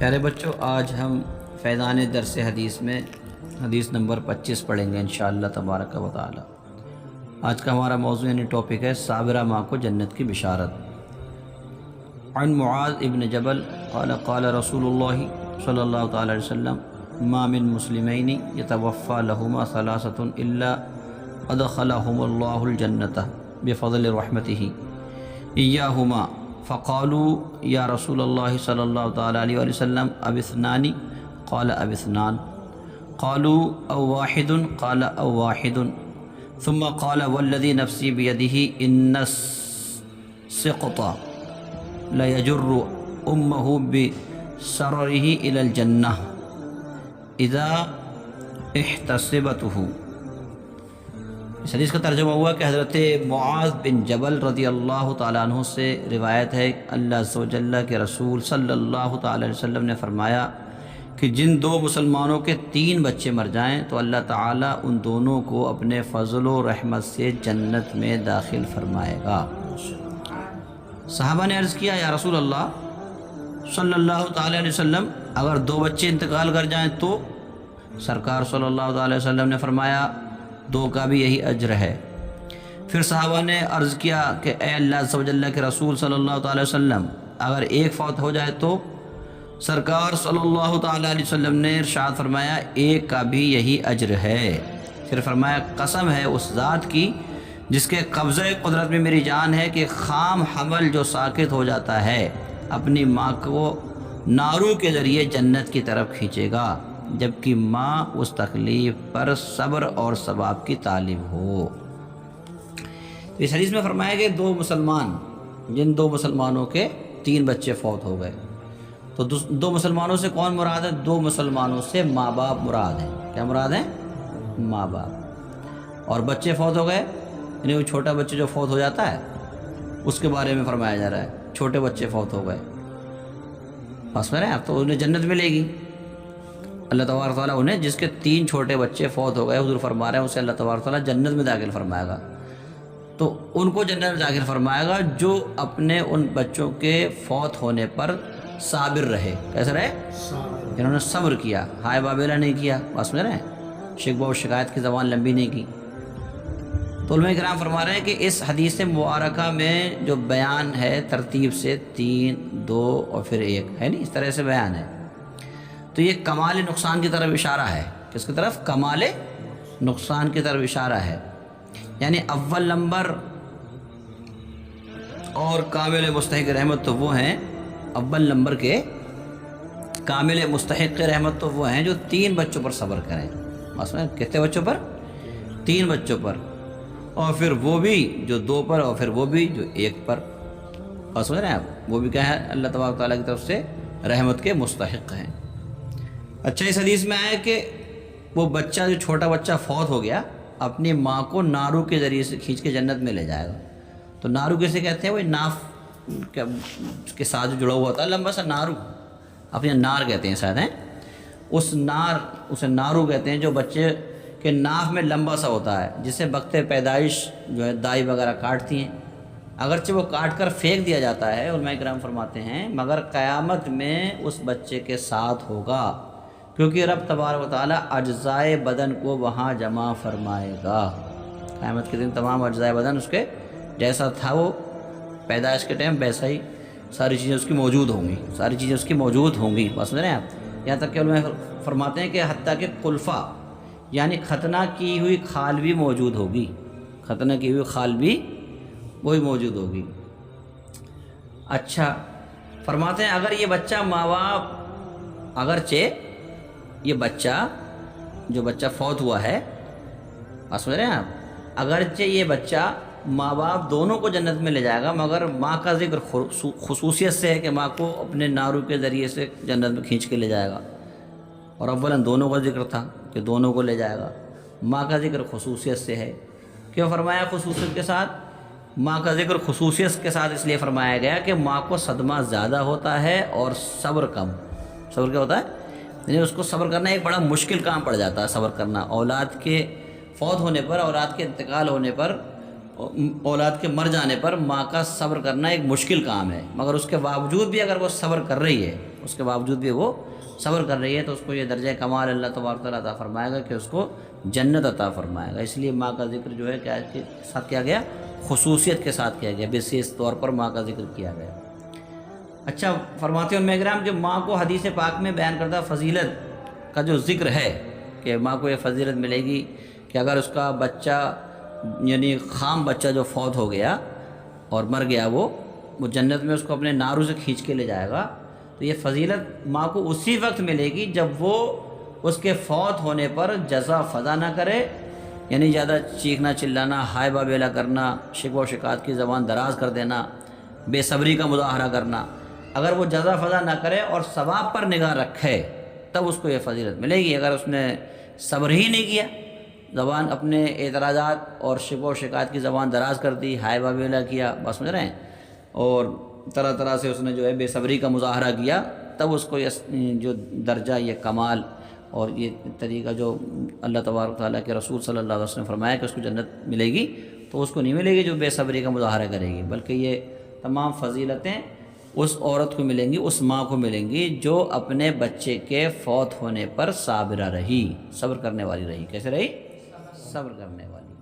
پیارے بچوں، آج ہم فیضان درس حدیث میں حدیث نمبر 25 پڑھیں گے انشاءاللہ تبارک و تعالی۔ آج کا ہمارا موضوع یعنی ٹاپک ہے صابرہ ماں کو جنت کی بشارت۔ عن معاذ ابن جبل قال قال رسول اللہ صلی اللہ تعالی علیہ وسلم ما من مسلمین یتوفى لهما ثلاثة الا ادخلهم اللہ الجنة بفضل رحمته ایاہما فقالوا یا رسول اللہ صلی اللہ تعالی علیہ وسلم اب اثنان قال اب اثنان قالوا او واحد قال او واحد ثم قال والذی نفسی بیدہ ان السقط لیجر امہ بسررہ الی الجنہ اذا احتسبتہ۔ اس حدیث کا ترجمہ ہوا کہ حضرت معاذ بن جبل رضی اللہ تعالیٰ عنہ سے روایت ہے، اللہ عز و جل کے رسول صلی اللہ تعالیٰ علیہ وسلم نے فرمایا کہ جن دو مسلمانوں کے 3 بچے مر جائیں تو اللہ تعالیٰ ان دونوں کو اپنے فضل و رحمت سے جنت میں داخل فرمائے گا۔ صحابہ نے عرض کیا، یا رسول اللہ صلی اللہ تعالیٰ علیہ وسلم اگر 2 بچے انتقال کر جائیں تو؟ سرکار صلی اللہ تعالیٰ علیہ وسلم نے فرمایا 2 کا بھی یہی اجر ہے۔ پھر صحابہ نے عرض کیا کہ اے اللہ عز و جل کے رسول صلی اللہ تعالیٰ علیہ وسلم اگر 1 فوت ہو جائے تو؟ سرکار صلی اللہ تعالیٰ علیہ وسلم نے ارشاد فرمایا 1 کا بھی یہی اجر ہے۔ پھر فرمایا قسم ہے اس ذات کی جس کے قبضہ قدرت میں میری جان ہے کہ خام حمل جو ساکت ہو جاتا ہے اپنی ماں کو نارو کے ذریعے جنت کی طرف کھینچے گا جبکہ ماں اس تکلیف پر صبر اور ثواب کی طالب ہو۔ تو اس حدیث میں فرمایا کہ 2 مسلمان، جن 2 مسلمانوں کے 3 بچے فوت ہو گئے، تو 2 مسلمانوں سے کون مراد ہے؟ 2 مسلمانوں سے ماں باپ مراد ہیں۔ کیا مراد ہیں؟ ماں باپ۔ اور بچے فوت ہو گئے یعنی وہ چھوٹا بچہ جو فوت ہو جاتا ہے اس کے بارے میں فرمایا جا رہا ہے، چھوٹے بچے فوت ہو گئے، بس میں اب تو انہیں جنت ملے گی۔ اللہ تبارک تعالیٰ انہیں، جس کے 3 چھوٹے بچے فوت ہو گئے، حضور فرما رہے ہیں اسے اللہ تبارک تعالیٰ جنت میں داخل فرمائے گا۔ تو ان کو جنت میں داخل فرمائے گا جو اپنے ان بچوں کے فوت ہونے پر صابر رہے۔ کیسے رہے؟ انہوں نے صبر کیا، ہائے بابیلا نہیں کیا، بس میں رہے شکوہ و شکایت کی زبان لمبی نہیں کی۔ تو علماء کرام فرما رہے ہیں کہ اس حدیث مبارکہ میں جو بیان ہے ترتیب سے 3، 2 اور پھر 1 ہے، نہیں اس طرح سے بیان ہے، تو یہ کمال نقصان کی طرف اشارہ ہے۔ کس کی طرف؟ کمال نقصان کی طرف اشارہ ہے، یعنی اول نمبر اور کامل مستحق رحمت تو وہ ہیں، اول نمبر کے کامل مستحق رحمت تو وہ ہیں جو 3 بچوں پر صبر کریں۔ مثلا کتنے بچوں پر؟ 3 بچوں پر، اور پھر وہ بھی جو 2 پر، اور پھر وہ بھی جو 1 پر، اور سمجھ رہے ہیں آپ، وہ بھی کیا ہے؟ اللہ تبارک تعالیٰ کی طرف سے رحمت کے مستحق ہیں۔ اچھا، اس حدیث میں آیا کہ وہ بچہ جو چھوٹا بچہ فوت ہو گیا اپنی ماں کو نارو کے ذریعے سے کھینچ کے جنت میں لے جائے گا۔ تو نارو کیسے کہتے ہیں؟ وہ ناف کے ساتھ جو جڑا ہوا ہوتا ہے لمبا سا نارو، اپنے نار کہتے ہیں شاید، ہیں اسے نارو کہتے ہیں، جو بچے کے ناف میں لمبا سا ہوتا ہے، جسے وقت پیدائش جو ہے دائی وغیرہ کاٹتی ہیں، اگرچہ وہ کاٹ کر پھینک دیا جاتا ہے، علماء کرام فرماتے ہیں، مگر قیامت میں اس بچے کے ساتھ ہوگا، کیونکہ رب تبارک و تعالیٰ اجزائے بدن کو وہاں جمع فرمائے گا۔ قیامت کے دن تمام اجزائے بدن اس کے جیسا تھا وہ پیدائش کے ٹائم ویسا ہی ساری چیزیں اس کی موجود ہوں گی، بس سمجھ رہے ہیں آپ۔ یہاں تک کہ علماء فرماتے ہیں کہ حتیٰ کہ خلفہ یعنی ختنہ کی ہوئی کھال بھی موجود ہوگی، ختنہ کی ہوئی کھال بھی وہی موجود ہوگی۔ اچھا، فرماتے ہیں اگر یہ بچہ ماں باپ، اگرچہ یہ بچہ جو بچہ فوت ہوا ہے، سمجھ رہے ہیں آپ، اگرچہ یہ بچہ ماں باپ دونوں کو جنت میں لے جائے گا، مگر ماں کا ذکر خصوصیت سے ہے کہ ماں کو اپنے نارو کے ذریعے سے جنت میں کھینچ کے لے جائے گا، اور اولاً دونوں کا ذکر تھا کہ دونوں کو لے جائے گا، ماں کا ذکر خصوصیت سے ہے۔ کیوں فرمایا خصوصیت کے ساتھ؟ ماں کا ذکر خصوصیت کے ساتھ اس لیے فرمایا گیا کہ ماں کو صدمہ زیادہ ہوتا ہے اور صبر کم۔ صبر کیا ہوتا ہے؟ یعنی اس کو صبر کرنا ایک بڑا مشکل کام پڑ جاتا ہے۔ صبر کرنا اولاد کے فوت ہونے پر، اولاد کے انتقال ہونے پر، اولاد کے مر جانے پر ماں کا صبر کرنا ایک مشکل کام ہے، مگر اس کے باوجود بھی اگر وہ صبر کر رہی ہے اس کے باوجود بھی وہ صبر کر رہی ہے، تو اس کو یہ درجہ کمال اللہ تبارک و تعالیٰ عطا فرمائے گا کہ اس کو جنت عطا فرمائے گا۔ اس لیے ماں کا ذکر جو ہے کیا کے ساتھ کیا گیا، خصوصیت کے ساتھ کیا گیا، بخصوص طور پر ماں کا ذکر کیا گیا۔ اچھا فرماتے ہیں علماء کرام کہ ماں کو حدیث پاک میں بیان کردہ فضیلت کا جو ذکر ہے کہ ماں کو یہ فضیلت ملے گی کہ اگر اس کا بچہ یعنی خام بچہ جو فوت ہو گیا اور مر گیا، وہ جنت میں اس کو اپنے ناروں سے کھینچ کے لے جائے گا، تو یہ فضیلت ماں کو اسی وقت ملے گی جب وہ اس کے فوت ہونے پر جزا فضا نہ کرے، یعنی زیادہ چیخنا چلانا، ہائے بابیلا کرنا، شکوہ و شکایت کی زبان دراز کر دینا، بے صبری کا مظاہرہ کرنا، اگر وہ جزا فضا نہ کرے اور ثواب پر نگاہ رکھے تب اس کو یہ فضیلت ملے گی۔ اگر اس نے صبر ہی نہیں کیا، زبان اپنے اعتراضات اور شکوہ و شکایت کی زبان دراز کر دی، ہائے بابیلا کیا، بس سمجھ رہے ہیں، اور طرح طرح سے اس نے جو ہے بے صبری کا مظاہرہ کیا، تب اس کو یہ جو درجہ، یہ کمال اور یہ طریقہ جو اللہ تبارک و تعالیٰ کے رسول صلی اللہ علیہ وسلم نے فرمایا کہ اس کو جنت ملے گی، تو اس کو نہیں ملے گی جو بے صبری کا مظاہرہ کرے گی، بلکہ یہ تمام فضیلتیں اس عورت کو ملیں گی، اس ماں کو ملیں گی جو اپنے بچے کے فوت ہونے پر صابرہ رہی، صبر کرنے والی رہی۔ کیسے رہی؟ صبر کرنے والی۔